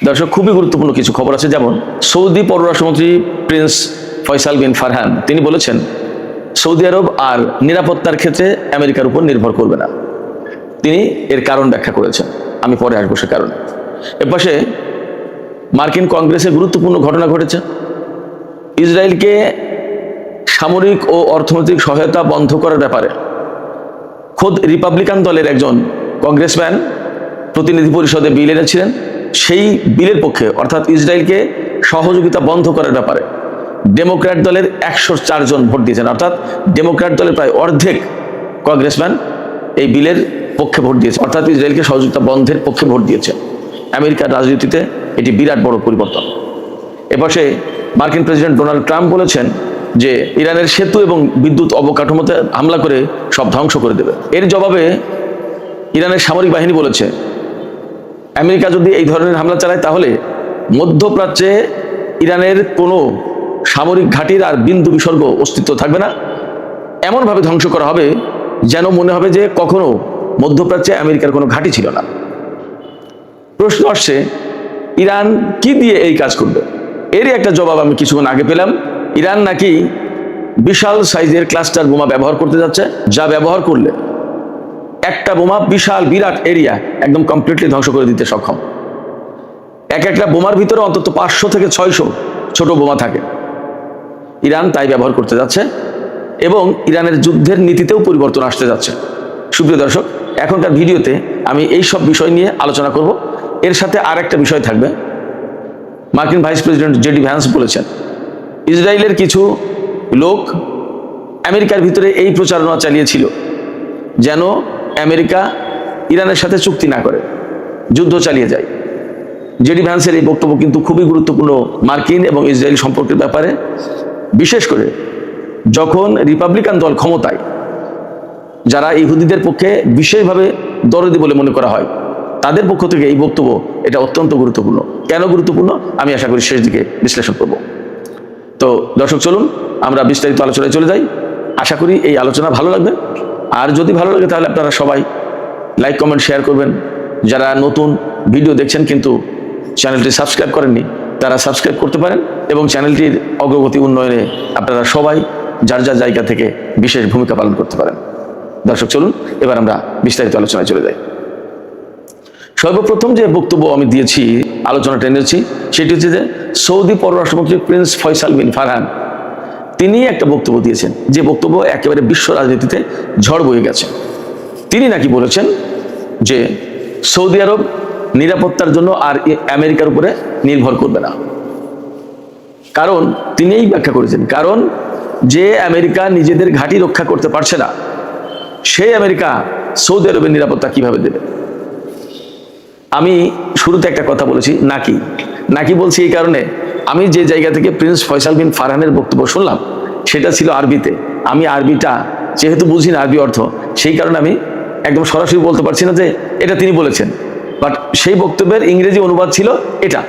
দর্শক, খুবই গুরুত্বপূর্ণ কিছু খবর আছে। যেমন সৌদি পররাষ্ট্রমন্ত্রী প্রিন্স ফয়সাল বিন ফারহান তিনি বলেছেন সৌদি আরব আর নিরাপত্তার ক্ষেত্রে আমেরিকার উপর নির্ভর করবে না। তিনি এর কারণ ব্যাখ্যা করেছেন, আমি পরে আসবো সে কারণে। এর পাশে মার্কিন কংগ্রেসে গুরুত্বপূর্ণ ঘটনা ঘটেছে। ইসরায়েলকে সামরিক ও অর্থনৈতিক সহায়তা বন্ধ করার ব্যাপারে খোদ রিপাবলিকান দলের একজন কংগ্রেসম্যান প্রতিনিধি পরিষদে বিল এনেছিলেন। সেই বিলের পক্ষে, অর্থাৎ ইসরায়েলকে সহযোগিতা বন্ধ করার ব্যাপারে ডেমোক্র্যাট দলের 104 জন ভোট দিয়েছেন। অর্থাৎ ডেমোক্র্যাট দলের প্রায় অর্ধেক কংগ্রেসম্যান এই বিলের পক্ষে ভোট দিয়েছে, অর্থাৎ ইসরায়েলকে সহযোগিতা বন্ধের পক্ষে ভোট দিয়েছে। আমেরিকার রাজনীতিতে এটি বিরাট বড় পরিবর্তন। এপাশে মার্কিন প্রেসিডেন্ট ডোনাল্ড ট্রাম্প বলেছেন যে ইরানের সেতু এবং বিদ্যুৎ অবকাঠামোতে হামলা করে সব ধ্বংস করে দেবে। এর জবাবে ইরানের সামরিক বাহিনী বলেছে আমেরিকা যদি এই ধরনের হামলা চালায় তাহলে মধ্যপ্রাচ্যে ইরানের কোনো সামরিক ঘাঁটির আর বিন্দু বিসর্গ অস্তিত্ব থাকবে না। এমনভাবে ধ্বংস করা হবে যেন মনে হবে যে কখনো মধ্যপ্রাচ্যে আমেরিকার কোনো ঘাঁটি ছিল না। প্রশ্ন আসছে ইরান কি দিয়ে এই কাজ করবে? এরই একটা জবাব আমি কিছুক্ষণ আগে পেলাম। ইরান নাকি বিশাল সাইজের ক্লাস্টার বোমা ব্যবহার করতে যাচ্ছে, যা ব্যবহার করলে একটা বোমা বিশাল বিরাট এরিয়া একদম কমপ্লিটলি ধ্বংস করে দিতে সক্ষম। একটা বোমার ভিতরে অন্তত 500 থেকে 600 ছোট বোমা থাকে। ইরান তাই ব্যবহার করতে যাচ্ছে এবং ইরানের যুদ্ধের নীতিতেও পরিবর্তন আসতে যাচ্ছে। সুপ্রিয় দর্শক, এখনকার ভিডিওতে আমি এই সব বিষয় নিয়ে আলোচনা করব। এর সাথে আর একটা বিষয় থাকবে। মার্কিন ভাইস প্রেসিডেন্ট জেডি ভ্যান্স বলেছেন ইসরায়েলের কিছু লোক আমেরিকার ভিতরে এই প্রচারণা চালিয়েছিল যেন আমেরিকা ইরানের সাথে চুক্তি না করে, যুদ্ধ চালিয়ে যায়। জেডি ভ্যান্সের এই বক্তব্য কিন্তু খুবই গুরুত্বপূর্ণ মার্কিন এবং ইসরায়েল সম্পর্কের ব্যাপারে, বিশেষ করে যখন রিপাবলিকান দল ক্ষমতায়, যারা ইহুদিদের পক্ষে বিশেষভাবে দরদি বলে মনে করা হয়, তাদের পক্ষ থেকে এই বক্তব্য এটা অত্যন্ত গুরুত্বপূর্ণ। কেন গুরুত্বপূর্ণ আমি আশা করি শেষ দিকে বিশ্লেষণ করব। তো দর্শক, চলুন আমরা বিস্তারিত আলোচনায় চলে যাই। আশা করি এই আলোচনা ভালো লাগবে। আর যদি ভালো লাগে তাহলে আপনারা সবাই লাইক, কমেন্ট, শেয়ার করবেন। যারা নতুন ভিডিও দেখছেন কিন্তু চ্যানেলটি সাবস্ক্রাইব করেননি, তারা সাবস্ক্রাইব করতে পারেন এবং চ্যানেলটির অগ্রগতি উন্নয়নে আপনারা সবাই যার যার জায়গা থেকে বিশেষ ভূমিকা পালন করতে পারেন। দর্শক, চলুন এবার আমরা বিস্তারিত আলোচনায় চলে যাই। সর্বপ্রথম যে বক্তব্য আমি দিয়েছি, আলোচনা টেনেছি, সেটি হচ্ছে যে সৌদি পররাষ্ট্রমন্ত্রী প্রিন্স ফয়সাল বিন ফারহান তিনি একটা বক্তব্য দিয়েছেন, যে বক্তব্য একেবারে বিশ্ব রাজনীতিতে ঝড় বয়ে গেছে। তিনি নাকি বলেছেন যে সৌদি আরব নিরাপত্তার জন্য আর আমেরিকার উপরে নির্ভর করবে না। কারণ তিনি এই ব্যাখ্যা করেছেন, কারণ যে আমেরিকা নিজেদের ঘাঁটি রক্ষা করতে পারছে না, সেই আমেরিকা সৌদি আরবের নিরাপত্তা কিভাবে দেবে? আমি শুরুতে একটা কথা বলেছি, নাকি বলছি এই কারণে, আমি যে জায়গা থেকে প্রিন্স ফয়সাল বিন ফারহানের বক্তব্য শুনলাম সেটা ছিল আরবিতে। আমি আরবিটা যেহেতু বুঝি না আরবি অর্থ, সেই কারণে আমি একদম সরাসরি বলতে পারছি না যে এটা তিনি বলেছেন। বাট সেই বক্তব্যের ইংরেজি অনুবাদ ছিল এটা,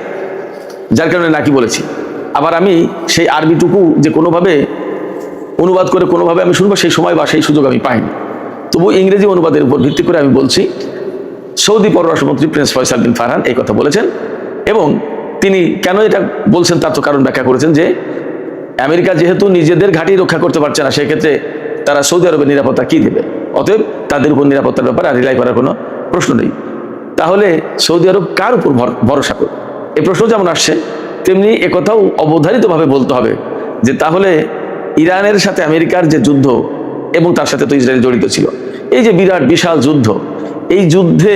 যার কারণে নাকি বলেছি। আবার আমি সেই আরবিটুকু যে কোনোভাবে অনুবাদ করে কোনোভাবে আমি শুনবো সেই সময় বা সেই সুযোগ আমি পাইনি। তবু ইংরেজি অনুবাদের উপর ভিত্তি করে আমি বলছি সৌদি পররাষ্ট্রমন্ত্রী প্রিন্স ফয়সাল বিন ফারহান এই কথা বলেছেন। এবং তিনি কেন এটা বলছেন তার তো কারণ ব্যাখ্যা করেছেন যে আমেরিকা যেহেতু নিজেদের ঘাঁটি রক্ষা করতে পারছে না, সেক্ষেত্রে তারা সৌদি আরবের নিরাপত্তা কি দেবে? অতএব তাদের উপর নিরাপত্তার ব্যাপারে আর রিলাই করার কোনো প্রশ্ন নেই। তাহলে সৌদি আরব কার উপর ভরসা করবে? এই প্রশ্ন যেমন আসছে, তেমনি একথাও অবধারিতভাবে বলতে হবে যে তাহলে ইরানের সাথে আমেরিকার যে যুদ্ধ, এবং তার সাথে তো ইসরায়েল জড়িত ছিল, এই যে বিরাট বিশাল যুদ্ধ, এই যুদ্ধে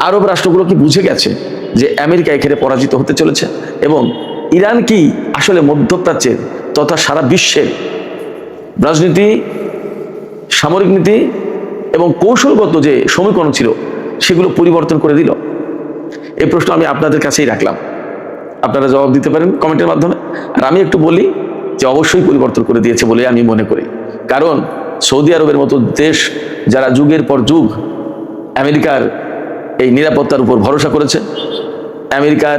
আরব রাষ্ট্রগুলো কি বুঝে গেছে যে আমেরিকা এখানে পরাজিত হতে চলেছে? এবং ইরান কি আসলে মধ্যপ্রাচ্যের তথা সারা বিশ্বের রাজনীতি, সামরিক নীতি এবং কৌশলগত যে সমীকরণ ছিল সেগুলো পরিবর্তন করে দিল? এই প্রশ্ন আমি আপনাদের কাছেই রাখলাম, আপনারা জবাব দিতে পারেন কমেন্টের মাধ্যমে। আর আমি একটু বলি যে অবশ্যই পরিবর্তন করে দিয়েছে বলে আমি মনে করি। কারণ সৌদি আরবের মতো দেশ, যারা যুগের পর যুগ আমেরিকার এই নিরাপত্তার উপর ভরসা করেছে, আমেরিকার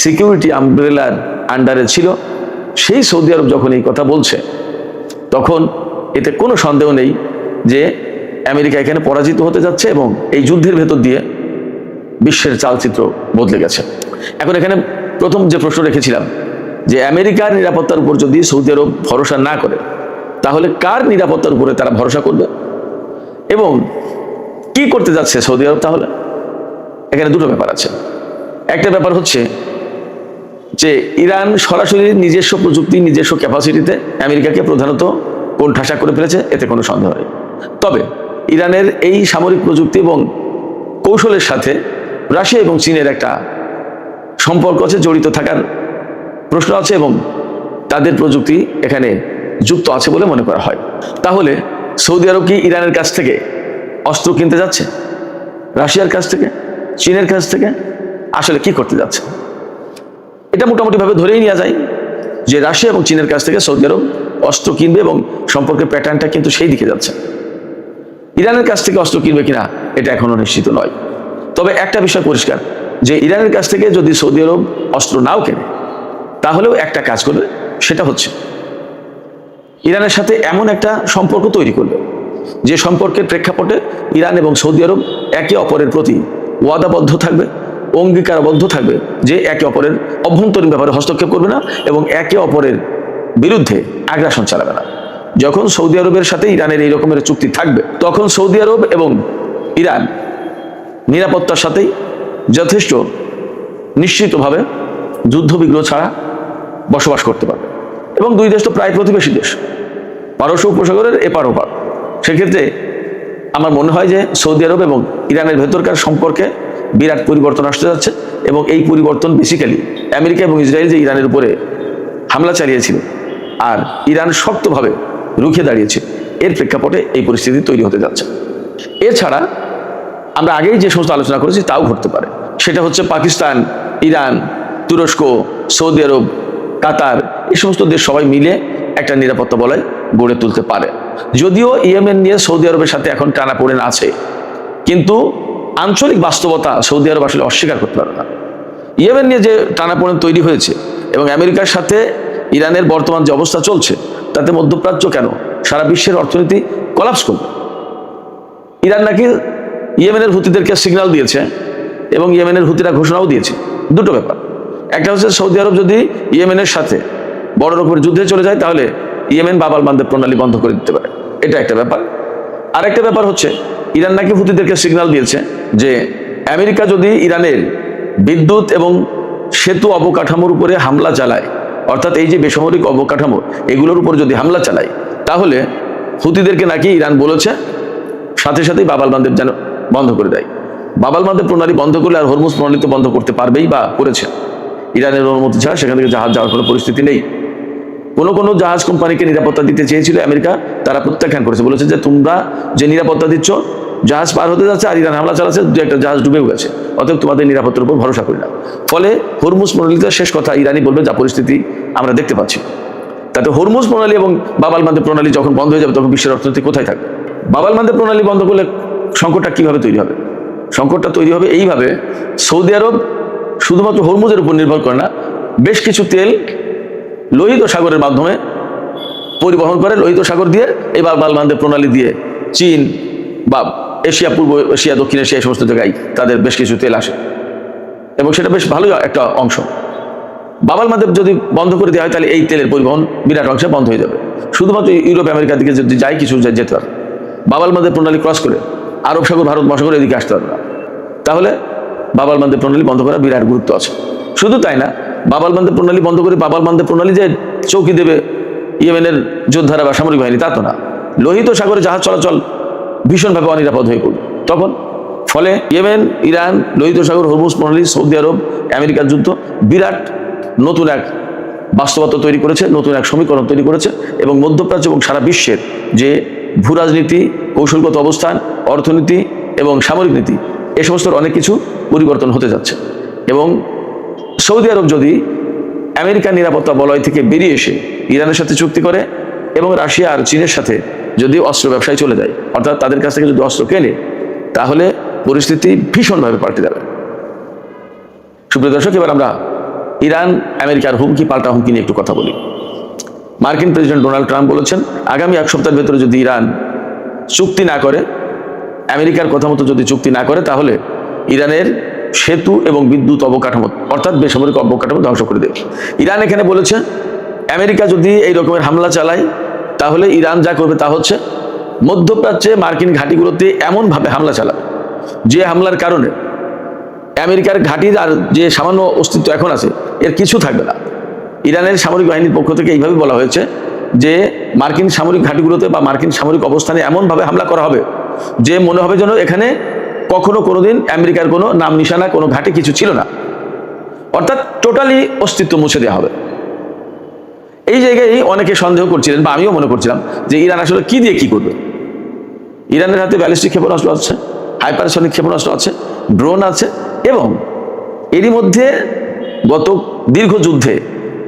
সিকিউরিটি আমব্রেলার আন্ডারে ছিল, সেই সৌদি আরব যখন এই কথা বলছে তখন এতে কোনো সন্দেহ নেই যে আমেরিকা এখানে পরাজিত হতে যাচ্ছে এবং এই যুদ্ধের ভেতর দিয়ে বিশ্বের চালচিত্র বদলে গেছে। এখন এখানে প্রথম যে প্রশ্ন রেখেছিলাম যে আমেরিকার নিরাপত্তার উপর যদি সৌদি আরব ভরসা না করে তাহলে কার নিরাপত্তার উপরে তারা ভরসা করবে এবং কি করতে যাচ্ছে সৌদি আরব? তাহলে এখানে দুটো ব্যাপার আছে। একটা ব্যাপার হচ্ছে যে ইরান সরাসরি নিজস্ব প্রযুক্তি, নিজস্ব ক্যাপাসিটিতে আমেরিকাকে প্রধানত কোণঠাসা করে ফেলেছে, এতে কোনো সন্দেহ নেই। তবে ইরানের এই সামরিক প্রযুক্তি এবং কৌশলের সাথে রাশিয়া এবং চীনের একটা সম্পর্ক আছে, জড়িত থাকার প্রশ্ন আছে এবং তাদের প্রযুক্তি এখানে যুক্ত আছে বলে মনে করা হয়। তাহলে সৌদি আরব কি ইরানের কাছ থেকে অস্ত্র কিনতে যাচ্ছে? রাশিয়ার কাছ থেকে, চীনের কাছ থেকে? আসলে কি করতে যাচ্ছে? এটা মোটামুটিভাবে ধরেই নেওয়া যায় যে রাশিয়া এবং চীনের কাছ থেকে সৌদি আরব অস্ত্র কিনবে এবং সম্পর্কের প্যাটার্নটা কিন্তু সেই দিকে যাচ্ছে। ইরানের কাছ থেকে অস্ত্র কিনবে কিনা এটা এখনো নিশ্চিত নয়। তবে একটা বিষয় পরিষ্কার যে ইরানের কাছ থেকে যদি সৌদি আরব অস্ত্র নাও কেনে তাহলেও একটা কাজ করবে, সেটা হচ্ছে ইরানের সাথে এমন একটা সম্পর্ক তৈরি করবে যে সম্পর্কের প্রেক্ষাপটে ইরান এবং সৌদি আরব একে অপরের প্রতি ওয়াদাবদ্ধ থাকবে, অঙ্গীকারবদ্ধ থাকবে যে একে অপরের অভ্যন্তরীণ ব্যাপারে হস্তক্ষেপ করবে না এবং একে অপরের বিরুদ্ধে আগ্রাসন চালাবে না। যখন সৌদি আরবের সাথে ইরানের এই রকমের চুক্তি থাকবে তখন সৌদি আরব এবং ইরান নিরাপত্তার সাথেই যথেষ্ট নিশ্চিতভাবে যুদ্ধবিগ্রহ ছাড়া বসবাস করতে পারবে এবং দুই দেশ তো প্রায় প্রতিবেশী দেশ, পারস্য উপসাগরের এপার ওপার। সেক্ষেত্রে আমার মনে হয় যে সৌদি আরব এবং ইরানের ভেতরকার সম্পর্কে বিরাট পরিবর্তন আসতে যাচ্ছে এবং এই পরিবর্তন বেসিক্যালি আমেরিকা এবং ইসরায়েল যে ইরানের উপরে হামলা চালিয়েছিল আর ইরান শক্তভাবে রুখে দাঁড়িয়েছে, এর প্রেক্ষাপটে এই পরিস্থিতি তৈরি হতে যাচ্ছে। এছাড়া আমরা আগেই যে সমস্ত আলোচনা করেছি তাও ঘটতে পারে। সেটা হচ্ছে পাকিস্তান, ইরান, তুরস্ক, সৌদি আরব, কাতার, এই সমস্ত দেশ সবাই মিলে একটা নিরাপত্তা বলয় গড়ে তুলতে পারে। যদিও ইয়েমেন নিয়ে সৌদি আরবের সাথে এখন টানাপোড়েন আছে, কিন্তু আঞ্চলিক বাস্তবতা সৌদি আরব আসলে অস্বীকার করতে পারে না। ইয়েমেন নিয়ে যে টানাপোড়েন তৈরি হয়েছে এবং আমেরিকার সাথে ইরানের বর্তমান যে অবস্থা চলছে তাতে মধ্যপ্রাচ্য কেন সারা বিশ্বের অর্থনীতি কলাপস করবে। ইরান নাকি ইয়েমেনের হুতিদেরকে সিগন্যাল দিয়েছে এবং ইয়েমেনের হুতিরা ঘোষণাও দিয়েছে। দুটো ব্যাপার, একটা হচ্ছে সৌদি আরব যদি ইয়েমেনের সাথে বড় রকমের যুদ্ধে চলে যায় তাহলে ইয়েমেন বাব আল মানদেব প্রণালী বন্ধ করে দিতে পারে, এটা একটা ব্যাপার। আরেকটা ব্যাপার হচ্ছে ইরান নাকি হুতিদেরকে সিগন্যাল দিয়েছে যে আমেরিকা যদি ইরানের বিদ্যুৎ এবং সেতু অবকাঠামোর উপরে হামলা চালায়, অর্থাৎ এই যে বেসামরিক অবকাঠামো এগুলোর উপর যদি হামলা চালায় তাহলে হুতিদেরকে নাকি ইরান বলেছে সাথে সাথেই বাব আল মানদেব যেন বন্ধ করে দেয়। বাব আল মানদেব প্রণালী বন্ধ করলে আর হরমুজ প্রণালী তো বন্ধ করতে পারবেই বা করেছে। ইরানের অনুমতি ছাড়া সেখান থেকে জাহাজ যাওয়ার কোনো পরিস্থিতি নেই। কোনো জাহাজ কোম্পানিকে নিরাপত্তা দিতে চেয়েছিল আমেরিকা, তারা প্রত্যাখ্যান করেছে, বলেছে যে তোমরা যে নিরাপত্তা দিচ্ছ জাহাজ পার হতে যাচ্ছে আর ইরান হামলা চালাচ্ছে, দু একটা জাহাজ ডুবেও গেছে, অতএব তোমাদের নিরাপত্তার উপর ভরসা করি না। ফলে হরমুজ প্রণালীতে শেষ কথা ইরানি বলবে যা পরিস্থিতি আমরা দেখতে পাচ্ছি। তাতে হরমুজ প্রণালী এবং বাব আল মানদেব প্রণালী যখন বন্ধ হয়ে যাবে তখন বিশ্বের অর্থনীতি কোথায় থাকবে? বাব আল মানদেব প্রণালী বন্ধ করলে সংকটটা কিভাবে তৈরি হবে? সংকটটা তৈরি হবে এইভাবে, সৌদি আরব শুধুমাত্র হরমুজের উপর নির্ভর করে না, বেশ কিছু তেল লোহিত সাগরের মাধ্যমে পরিবহন করে, লোহিত সাগর দিয়ে এই বাব আল মানদেব প্রণালী দিয়ে চীন বা এশিয়া, পূর্ব এশিয়া, দক্ষিণ এশিয়া, এই সমস্ত জায়গায় তাদের বেশ কিছু তেল আসে এবং সেটা বেশ ভালোই একটা অংশ। বাব আল মানদেব যদি বন্ধ করে দেওয়া হয় তাহলে এই তেলের পরিবহন বিরাট অংশে বন্ধ হয়ে যাবে। শুধুমাত্র ইউরোপ আমেরিকার দিকে যদি যায় কিছু যেতে পারে, বাব আল মানদেব প্রণালী ক্রস করে আরব সাগর, ভারত মহাসাগর এদিকে আসতে পারবে না। তাহলে বাব আল মানদেব প্রণালী বন্ধ করার বিরাট গুরুত্ব আছে। শুধু তাই না, বাব আল মানদেব প্রণালী বন্ধ করে বাব আল মানদেব প্রণালী যে চৌকি দেবে ইয়েমেনের যোদ্ধারা বা সামরিক বাহিনী তা তো না, লোহিত সাগরে জাহাজ চলাচল ভীষণভাবে অনিরাপদ হয়ে পড়বে তখন। ফলে ইয়েমেন, ইরান, লোহিত সাগর, হরমুজ প্রণালী, সৌদি আরব, আমেরিকার যুদ্ধ বিরাট নতুন এক বাস্তবতা তৈরি করেছে, নতুন এক সমীকরণ তৈরি করেছে এবং মধ্যপ্রাচ্য এবং সারা বিশ্বের যে ভূরাজনীতি, কৌশলগত অবস্থান, অর্থনীতি এবং সামরিক নীতি, এ সমস্ত অনেক কিছু পরিবর্তন হতে যাচ্ছে। এবং সৌদি আরব যদি আমেরিকার নিরাপত্তা বলয় থেকে বেরিয়ে এসে ইরানের সাথে চুক্তি করে এবং রাশিয়া আর চীনের সাথে যদি অস্ত্র ব্যবসায় চলে যায়, অর্থাৎ তাদের কাছ থেকে যদি অস্ত্র কেনে, তাহলে পরিস্থিতি ভীষণভাবে পাল্টে যাবে। সুপ্রিয় দর্শক, এবার আমরা ইরান আমেরিকার হুমকি, পাল্টা হুমকি নিয়ে একটু কথা বলি। মার্কিন প্রেসিডেন্ট ডোনাল্ড ট্রাম্প বলেছেন আগামী এক সপ্তাহের ভেতরে যদি ইরান চুক্তি না করে, আমেরিকার কথা মতো যদি চুক্তি না করে, তাহলে ইরানের সেতু এবং বিদ্যুৎ অবকাঠামো অর্থাৎ বেসামরিক অবকাঠামো ধ্বংস করে দেবে। ইরান এখানে বলেছে আমেরিকা যদি এই রকমের হামলা চালায় তাহলে ইরান যা করবে তা হচ্ছে মধ্যপ্রাচ্যে মার্কিন ঘাঁটিগুলোতে এমনভাবে হামলা চালাবে যে হামলার কারণে আমেরিকার ঘাঁটির আর যে সামান্য অস্তিত্ব এখন আছে এর কিছু থাকবে না। ইরানের সামরিক বাহিনীর পক্ষ থেকে এইভাবে বলা হয়েছে যে মার্কিন সামরিক ঘাঁটিগুলোতে বা মার্কিন সামরিক অবস্থানে এমনভাবে হামলা করা হবে যে মনে হবে যেন এখানে কখনো কোনোদিন আমেরিকার কোনো নাম নিশানা কোনো ঘাঁটি কিছু ছিল না, অর্থাৎ টোটালি অস্তিত্ব মুছে দেওয়া হবে। এই জায়গায় অনেকে সন্দেহ করছিলেন বা আমিও মনে করছিলাম যে ইরান আসলে কি দিয়ে কি করবে। ইরানের হাতে ব্যালিস্টিক ক্ষেপণাস্ত্র আছে, হাইপারসনিক ক্ষেপণাস্ত্র আছে, ড্রোন আছে, এবং এরই মধ্যে গত দীর্ঘ যুদ্ধে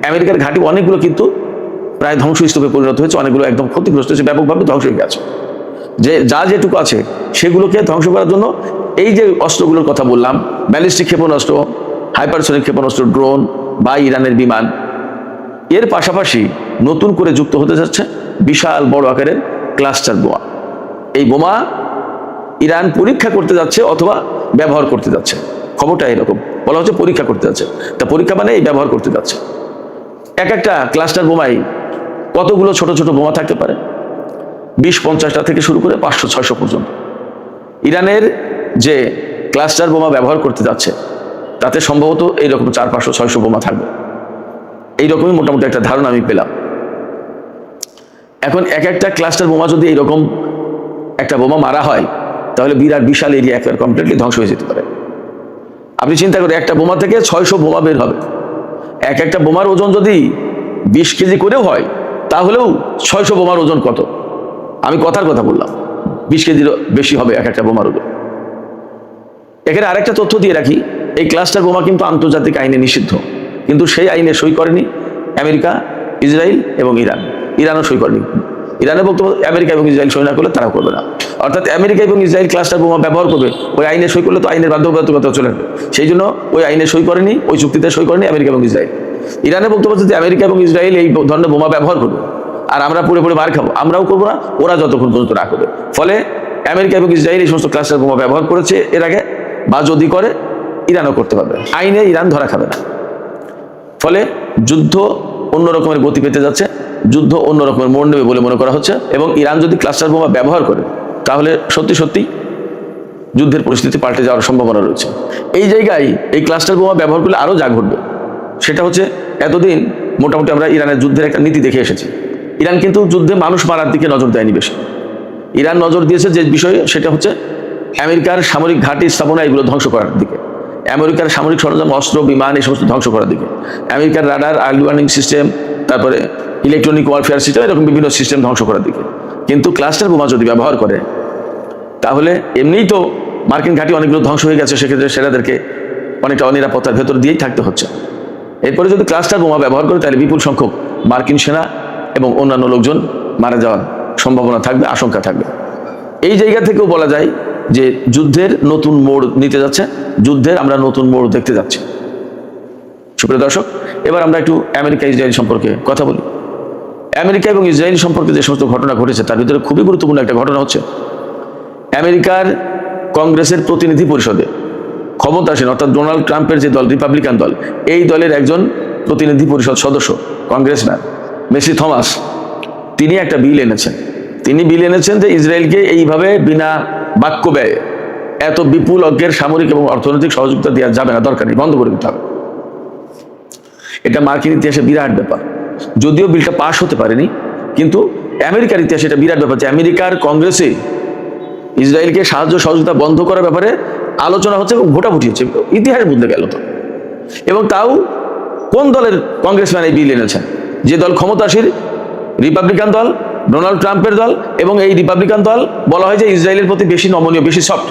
আমেরিকার ঘাঁটি অনেকগুলো কিন্তু প্রায় ধ্বংসস্তূপে পরিণত হয়েছে, অনেকগুলো একদম ক্ষতিগ্রস্ত হয়েছে, ব্যাপকভাবে ধ্বংস হয়ে গেছে। যে যা যেটুকু আছে সেগুলোকে ধ্বংস করার জন্য এই যে অস্ত্রগুলোর কথা বললাম, ব্যালিস্টিক ক্ষেপণাস্ত্র, হাইপারসনিক ক্ষেপণাস্ত্র, ড্রোন বা ইরানের বিমান, এর পাশাপাশি নতুন করে যুক্ত হতে যাচ্ছে বিশাল বড় আকারের ক্লাস্টার বোমা। এই বোমা ইরান পরীক্ষা করতে যাচ্ছে অথবা ব্যবহার করতে যাচ্ছে, খবরটা এরকম বলা হচ্ছে পরীক্ষা করতে যাচ্ছে। তা পরীক্ষা মানে এই ব্যবহার করতে যাচ্ছে। এক একটা ক্লাস্টার বোমাই কতগুলো ছোট ছোট বোমা থাকতে পারে, 20-50টা থেকে শুরু করে 500-600 পর্যন্ত। ইরানের যে ক্লাস্টার বোমা ব্যবহার করতে যাচ্ছে তাতে সম্ভবত এইরকম 400-500-600 বোমা থাকবে, এইরকমই মোটামুটি একটা ধারণা আমি পেলাম। এখন এক একটা ক্লাস্টার বোমা যদি এইরকম একটা বোমা মারা হয় তাহলে বিশাল এরিয়া একেবারে কমপ্লিটলি ধ্বংস হয়ে যেতে পারে। আপনি চিন্তা করেন একটা বোমা থেকে 600 বোমা বের হবে। এক একটা বোমার ওজন যদি 20 কেজি করেও হয় তাহলেও 600 বোমার ওজন কত, আমি কথার কথা বললাম, 20 কেজির বেশি হবে এক একটা বোমার ওজন। এখানে আরেকটা তথ্য দিয়ে রাখি, এই ক্লাস্টার বোমা কিন্তু আন্তর্জাতিক আইনে নিষিদ্ধ, কিন্তু সেই আইনে সই করেনি আমেরিকা, ইসরায়েল এবং ইরান। ইরানও সই করেনি। ইরানের বক্তব্য আমেরিকা এবং ইসরায়েল সই না করলে তারাও করবে না, অর্থাৎ আমেরিকা এবং ইসরায়েল ক্লাস্টার বোমা ব্যবহার করবে, ওই আইনে সই করলে তো আইনের বাধ্যবাধকতা চলে আসবে, সেই জন্য ওই আইনে সই করেনি, ওই চুক্তিতে সই করেনি আমেরিকা এবং ইসরায়েল। ইরানের বক্তব্য যদি আমেরিকা এবং ইসরায়েল এই ধরনের বোমা ব্যবহার করবে আর আমরা পুরো মার খাবো, আমরাও করবো না, ওরা যতক্ষণ পর্যন্ত না করবে। ফলে আমেরিকা এবং ইসরায়েল এই সমস্ত ক্লাস্টার বোমা ব্যবহার করেছে এর আগে, বা যদি করে ইরানও করতে পারবে, আইনে ইরান ধরা খাবে না। ফলে যুদ্ধ অন্য রকমের গতি পেতে যাচ্ছে, যুদ্ধ অন্য রকমের মোড় নেবে বলে মনে করা হচ্ছে, এবং ইরান যদি ক্লাস্টার বোমা ব্যবহার করে তাহলে সত্যি সত্যি যুদ্ধের পরিস্থিতি পাল্টে যাওয়ার সম্ভাবনা রয়েছে। এই জায়গায় এই ক্লাস্টার বোমা ব্যবহার করলে আরও যা ঘটবে সেটা হচ্ছে, এতদিন মোটামুটি আমরা ইরানের যুদ্ধের একটা নীতি দেখে এসেছি। ইরান কিন্তু যুদ্ধে মানুষ মারার দিকে নজর দেয়নি বেশি। ইরান নজর দিয়েছে যে বিষয়ে, সেটা হচ্ছে আমেরিকার সামরিক ঘাঁটি স্থাপনা এগুলো ধ্বংস করার দিকে, আমেরিকার সামরিক সরঞ্জাম, অস্ত্র, বিমান এই সমস্ত ধ্বংস করার দিকে, আমেরিকার রাডার, আর্লি ওয়ার্নিং সিস্টেম, তারপরে ইলেকট্রনিক ওয়ারফেয়ার সিস্টেম, এরকম বিভিন্ন সিস্টেম ধ্বংস করার দিকে। কিন্তু ক্লাস্টার বোমা যদি ব্যবহার করে তাহলে এমনিই তো মার্কিন ঘাঁটি অনেকগুলো ধ্বংস হয়ে গেছে, সেক্ষেত্রে সেনাদেরকে অনেকটা অনিরাপত্তার ভেতর দিয়েই থাকতে হচ্ছে। এরপরে যদি ক্লাস্টার বোমা ব্যবহার করে তাহলে বিপুল সংখ্যক মার্কিন সেনা এবং অন্যান্য লোকজন মারা যাওয়ার সম্ভাবনা থাকবে, আশঙ্কা থাকবে। এই জায়গা থেকেও বলা যায় যে যুদ্ধের নতুন মোড় নিতে যাচ্ছে, যুদ্ধের আমরা নতুন মোড় দেখতে যাচ্ছি। সুপ্রিয় দর্শক, এবার আমরা একটু আমেরিকা ইসরায়েল সম্পর্কে কথা বলি। আমেরিকা এবং ইসরায়েল সম্পর্কে যে সমস্ত ঘটনা ঘটেছে তার ভিতরে খুবই গুরুত্বপূর্ণ একটা ঘটনা হচ্ছে, আমেরিকার কংগ্রেসের প্রতিনিধি পরিষদে ক্ষমতাসীন অর্থাৎ ডোনাল্ড ট্রাম্পের যে দল, রিপাবলিকান দল, এই দলের একজন প্রতিনিধি পরিষদ সদস্য, কংগ্রেসম্যান মেসি থমাস, তিনি একটা বিল এনেছেন। তিনি বিল এনেছেন যে ইসরায়েলকে এইভাবে বিনা বাক্য ব্যয়ে এত বিপুল অজ্ঞের সামরিক এবং অর্থনৈতিক সহযোগিতা দেওয়া যাবে না, দরকার নেই, বন্ধ করে দিতে হবে। এটা মার্কিন ইতিহাসে বিরাট ব্যাপার। যদিও বিলটা পাশ হতে পারেনি, কিন্তু আমেরিকার ইতিহাসে এটা বিরাট ব্যাপার যে আমেরিকার কংগ্রেসে ইসরায়েলকে সাহায্য সহযোগিতা বন্ধ করার ব্যাপারে আলোচনা হচ্ছে এবং ভোটাভুটি হচ্ছে, ইতিহাস বদলে গেল তো। এবং তাও কোন দলের কংগ্রেসম্যান এই বিল এনেছেন? যে দল ক্ষমতাসীন, রিপাবলিকান দল, ডোনাল্ড ট্রাম্পের দল। এবং এই রিপাবলিকান দল বলা হয় যে ইসরায়েলের প্রতি বেশি নমনীয়, বেশি সফট,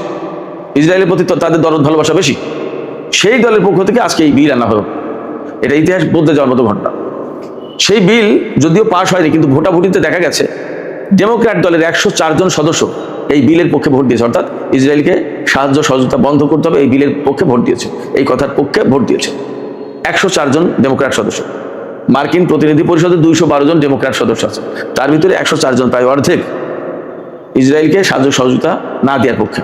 ইসরায়েলের প্রতি তাদের দরদ ভালোবাসা বেশি। সেই দলের পক্ষ থেকে আজকে এই বিল আনা হলো, এটা ইতিহাস বদলে যাওয়ার মতো ঘটনা। সেই বিল যদিও পাশ হয়নি, কিন্তু ভোটাভুটিতে দেখা গেছে ডেমোক্র্যাট দলের 104 জন সদস্য এই বিলের পক্ষে ভোট দিয়েছে, অর্থাৎ ইসরায়েলকে সাহায্য সহযোগিতা বন্ধ করতে হবে এই বিলের পক্ষে ভোট দিয়েছে, এই কথার পক্ষে ভোট দিয়েছে 104 জন ডেমোক্র্যাট সদস্য। মার্কিন প্রতিনিধি পরিষদে 212 জন ডেমোক্র্যাট সদস্য আছে, তার ভিতরে 104 জন, প্রায় অর্ধেক, ইসরায়েলকে সাহায্য সহযোগিতা না দেওয়ার পক্ষে।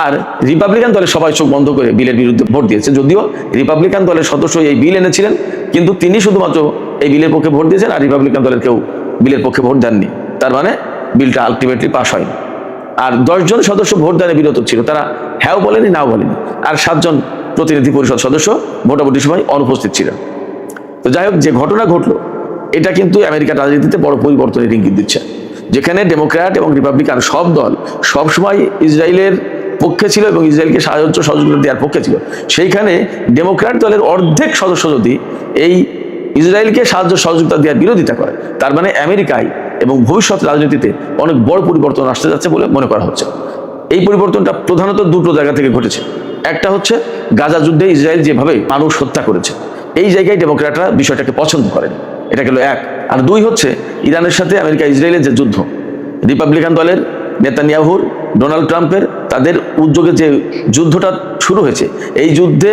আর রিপাবলিকান দলের সবাই চোখ বন্ধ করে বিলের বিরুদ্ধে ভোট দিয়েছে। যদিও রিপাবলিকান দলের সদস্য এই বিল এনেছিলেন, কিন্তু তিনি শুধুমাত্র এই বিলের পক্ষে ভোট দিয়েছেন, আর রিপাবলিকান দলের কেউ বিলের পক্ষে ভোট দেননি। তার মানে বিলটা আলটিমেটলি পাস হয়নি। আর 10 জন সদস্য ভোট দানে বিরত ছিল, তারা হ্যাঁও বলেনি নাও বলেনি। আর 7 জন প্রতিনিধি পরিষদ সদস্য ভোটাভুটির সময় অনুপস্থিত ছিলেন। তো যাই হোক, যে ঘটনা ঘটলো এটা কিন্তু আমেরিকার রাজনীতিতে বড় পরিবর্তনের ইঙ্গিত দিচ্ছে। যেখানে ডেমোক্র্যাট এবং রিপাবলিকান সব দল সবসময় ইসরায়েলের পক্ষে ছিল এবং ইসরায়েলকে সাহায্য সহযোগিতা দেওয়ার পক্ষে ছিল, সেইখানে ডেমোক্র্যাট দলের অর্ধেক সদস্য যদি এই ইসরায়েলকে সাহায্য সহযোগিতা দেওয়ার বিরোধিতা করে, তার মানে আমেরিকায় এবং ভবিষ্যৎ রাজনীতিতে অনেক বড় পরিবর্তন আসতে যাচ্ছে বলে মনে করা হচ্ছে। এই পরিবর্তনটা প্রধানত দুটো জায়গা থেকে ঘটেছে। একটা হচ্ছে গাজা যুদ্ধে ইসরায়েল যেভাবে মানুষ হত্যা করেছে, এই জায়গায় ডেমোক্র্যাটরা বিষয়টাকে পছন্দ করেন, এটা গেল এক। আর দুই হচ্ছে ইরানের সাথে আমেরিকা ইসরায়েলের যে যুদ্ধ, রিপাবলিকান দলের নেতানিয়াহুর, ডোনাল্ড ট্রাম্পের তাদের উদ্যোগে যে যুদ্ধটা শুরু হয়েছে, এই যুদ্ধে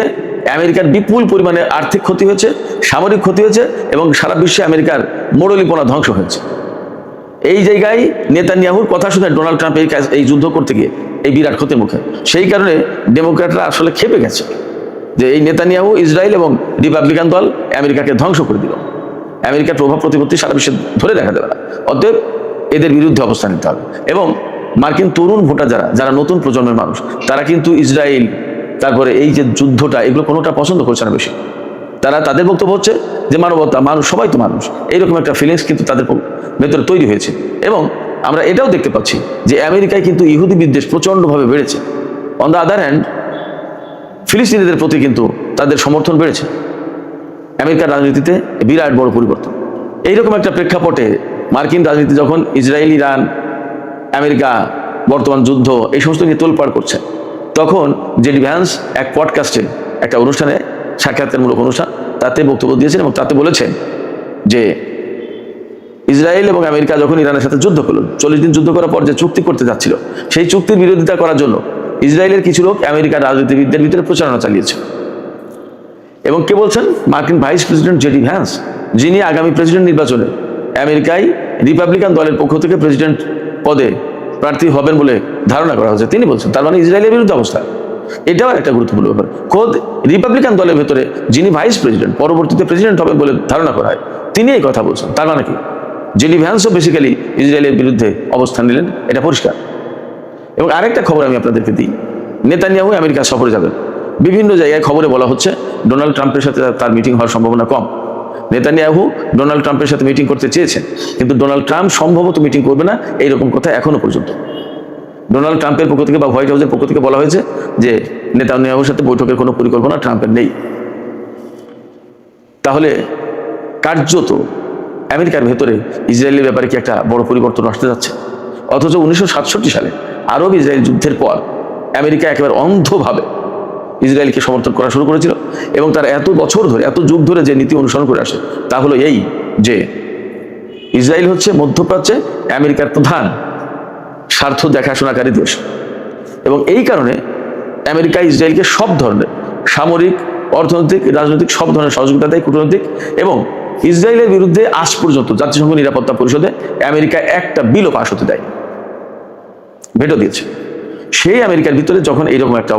আমেরিকার বিপুল পরিমাণে আর্থিক ক্ষতি হয়েছে, সামরিক ক্ষতি হয়েছে এবং সারা বিশ্বে আমেরিকার মোড়লিপনা ধ্বংস হয়েছে। এই জায়গায় নেতানিয়াহুর কথা শুনে ডোনাল্ড ট্রাম্প এই যুদ্ধ করতে গিয়ে এই বিরাট ক্ষতির মুখে। সেই কারণে ডেমোক্র্যাটরা আসলে ক্ষেপে গেছে যে এই নেতানিয়াহু, ইসরায়েল এবং রিপাবলিকান দল আমেরিকাকে ধ্বংস করে দিল, আমেরিকার প্রভাব প্রতিপত্তি সারা বিশ্বে ধরে দেখা দেবে না, অতএব এদের বিরুদ্ধে অবস্থান নিতে হবে। এবং মার্কিন তরুণ ভোটার যারা নতুন প্রজন্মের মানুষ, তারা কিন্তু ইসরায়েল, তারপরে এই যে যুদ্ধটা, এগুলো কোনোটা পছন্দ করছে না বেশি। তাদের বক্তব্য হচ্ছে যে মানবতা, মানুষ, সবাই তো মানুষ, এইরকম একটা ফিলিংস কিন্তু তাদের ভেতরে তৈরি হয়েছে। এবং আমরা এটাও দেখতে পাচ্ছি যে আমেরিকায় কিন্তু ইহুদি বিদ্বেষ প্রচণ্ডভাবে বেড়েছে। অন দ্য আদার হ্যান্ড ফিলিস্তিনিদের প্রতি কিন্তু তাদের সমর্থন বেড়েছে। আমেরিকার রাজনীতিতে বিরাট বড় পরিবর্তন। এইরকম একটা প্রেক্ষাপটে মার্কিন রাজনীতি যখন ইসরায়েল, ইরান, আমেরিকা, বর্তমান যুদ্ধ, এই সমস্ত নিয়ে তোলপাড় করছে, তখন জেডি ভ্যান্স এক পডকাস্টে, একটা অনুষ্ঠানে, সাক্ষাৎকারমূলক অনুষ্ঠান, তাতে বক্তব্য দিয়েছেন এবং তাতে বলেছেন যে ইসরায়েল এবং আমেরিকা যখন ইরানের সাথে যুদ্ধ করল, 40 দিন যুদ্ধ করার পর যে চুক্তি করতে যাচ্ছিল, সেই চুক্তির বিরোধিতা করার জন্য ইসরায়েলের কিছু লোক আমেরিকার রাজনীতিবিদদের ভিতরে প্রচারণা চালিয়েছে। এবং কে বলছেন? মার্কিন ভাইস প্রেসিডেন্ট জেডি ভ্যান্স, যিনি আগামী প্রেসিডেন্ট নির্বাচনে আমেরিকায় রিপাবলিকান দলের পক্ষ থেকে প্রেসিডেন্ট পদে প্রার্থী হবেন বলে ধারণা করা হচ্ছে, তিনি বলছেন। তার মানে ইসরায়েলের বিরুদ্ধে অবস্থা। এটাও একটা গুরুত্বপূর্ণ ব্যাপার। খোদ রিপাবলিকান দলের ভেতরে যিনি ভাইস প্রেসিডেন্ট, পরবর্তীতে প্রেসিডেন্ট হবেন বলে ধারণা করা হয়, তিনি এই কথা বলছেন। তার মানে কি? জেডি ভ্যান্সও বেসিক্যালি ইসরায়েলের বিরুদ্ধে অবস্থান নিলেন, এটা পরিষ্কার। এবং আরেকটা খবর আমি আপনাদেরকে দিই, নেতানিয়াহু আমেরিকা সফরে যাবেন। বিভিন্ন জায়গায় খবরে বলা হচ্ছে ডোনাল্ড ট্রাম্পের সাথে তার মিটিং হওয়ার সম্ভাবনা কম। নেতানিয়াহু ডোনাল্ড ট্রাম্পের সাথে মিটিং করতে চেয়েছেন, কিন্তু ডোনাল্ড ট্রাম্প সম্ভবত মিটিং করবে না, এইরকম কথা এখনো পর্যন্ত ডোনাল্ড ট্রাম্পের পক্ষ থেকে বা হোয়াইট হাউসের পক্ষ থেকে বলা হয়েছে যে নেতানিয়াহুর সাথে বৈঠকের কোনো পরিকল্পনা ট্রাম্পের নেই। তাহলে কার্যত আমেরিকার ভেতরে ইসরায়েলের ব্যাপারে কি একটা বড় পরিবর্তন আসতে যাচ্ছে? অথচ 1967 সালে আরব ইসরায়েল যুদ্ধের পর আমেরিকা একেবারে অন্ধভাবে ইসরায়েলকে সমর্থন করা শুরু করেছিল এবং তার এত বছর ধরে, এত যুগ ধরে যে নীতি অনুসরণ করে আসে, তা হলো এই যে ইসরায়েল হচ্ছে মধ্যপ্রাচ্যে আমেরিকার প্রধান স্বার্থ দেখাশোনাকারী দেশ। এবং এই কারণে আমেরিকা ইসরায়েলকে সব ধরনের সামরিক, অর্থনৈতিক, রাজনৈতিক সব ধরনের সহযোগিতা দেয়, কূটনৈতিক। এবং ইসরায়েলের বিরুদ্ধে আজ পর্যন্ত জাতিসংঘ নিরাপত্তা পরিষদে আমেরিকা একটা বিলও পাস হতে দেয়, ভেটো দিয়েছে। সেই আমেরিকার ভিতরে যখন এইরকম একটা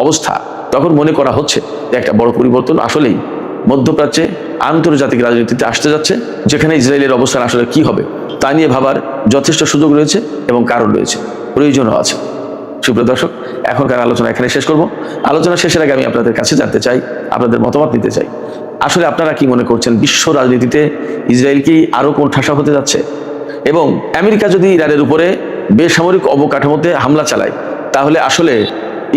অবস্থা, তখন মনে করা হচ্ছে যে একটা বড় পরিবর্তন আসলেই মধ্যপ্রাচ্যে আন্তর্জাতিক রাজনীতিতে আসতে যাচ্ছে, যেখানে ইসরায়েলের অবস্থান আসলে কি হবে তা নিয়ে ভাবার যথেষ্ট সুযোগ রয়েছে এবং কারণ রয়েছে, প্রয়োজনও আছে। সুপ্রিয় দর্শক, এখনকার আলোচনা এখানে শেষ করব। আলোচনা শেষের আগে আমি আপনাদের কাছে জানতে চাই, আপনাদের মতামত নিতে চাই, আসলে আপনারা কি মনে করছেন বিশ্ব রাজনীতিতে ইসরায়েল কি আরো কোণঠাসা হতে যাচ্ছে? এবং আমেরিকা যদি ইরানের উপরে বেসামরিক অবকাঠামোতে হামলা চালায়, তাহলে আসলে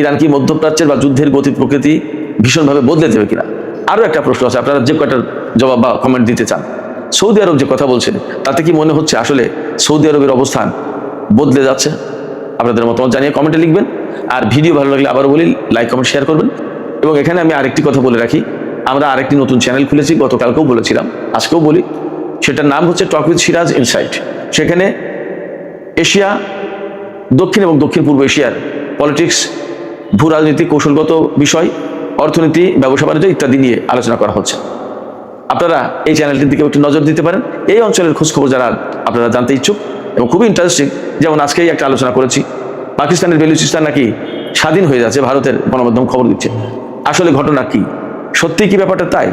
ইরান কি মধ্যপ্রাচ্যের বা যুদ্ধের গতি প্রকৃতি ভীষণভাবে বদলে যাবে কিনা? আরও একটা প্রশ্ন আছে, আপনারা যে কয়টার জবাব বা কমেন্ট দিতে চান। সৌদি আরব যে কথা বলছেন, তাতে কি মনে হচ্ছে আসলে সৌদি আরবের অবস্থান বদলে যাচ্ছে? আপনাদের মতামত জানিয়ে কমেন্টে লিখবেন। আর ভিডিও ভালো লাগলে আবারও বলি, লাইক, কমেন্ট, শেয়ার করবেন। এবং এখানে আমি আরেকটি কথা বলে রাখি, আমরা আরেকটি নতুন চ্যানেল খুলেছি, গতকালকেও বলেছিলাম, আজকেও বলি, সেটার নাম হচ্ছে টক উইথ সিরাজ ইনসাইট। সেখানে এশিয়া, দক্ষিণ এবং দক্ষিণ পূর্ব এশিয়ার পলিটিক্স, ভূ রাজনীতি, কৌশলগত বিষয়, অর্থনীতি, ব্যবসা বাণিজ্য ইত্যাদি নিয়ে আলোচনা করা হচ্ছে। আপনারা এই চ্যানেলটির দিকে একটু নজর দিতে পারেন। এই অঞ্চলের খোঁজখবর যারা আপনারা জানতে ইচ্ছুক এবং খুবই ইন্টারেস্টিং, যেমন আজকেই একটা আলোচনা করেছি, পাকিস্তানের বেলুচিস্তান নাকি স্বাধীন হয়ে যাচ্ছে, ভারতের গণমাধ্যম খবর দিচ্ছে। আসলে ঘটনা কি, সত্যি কি ব্যাপারটা তাই?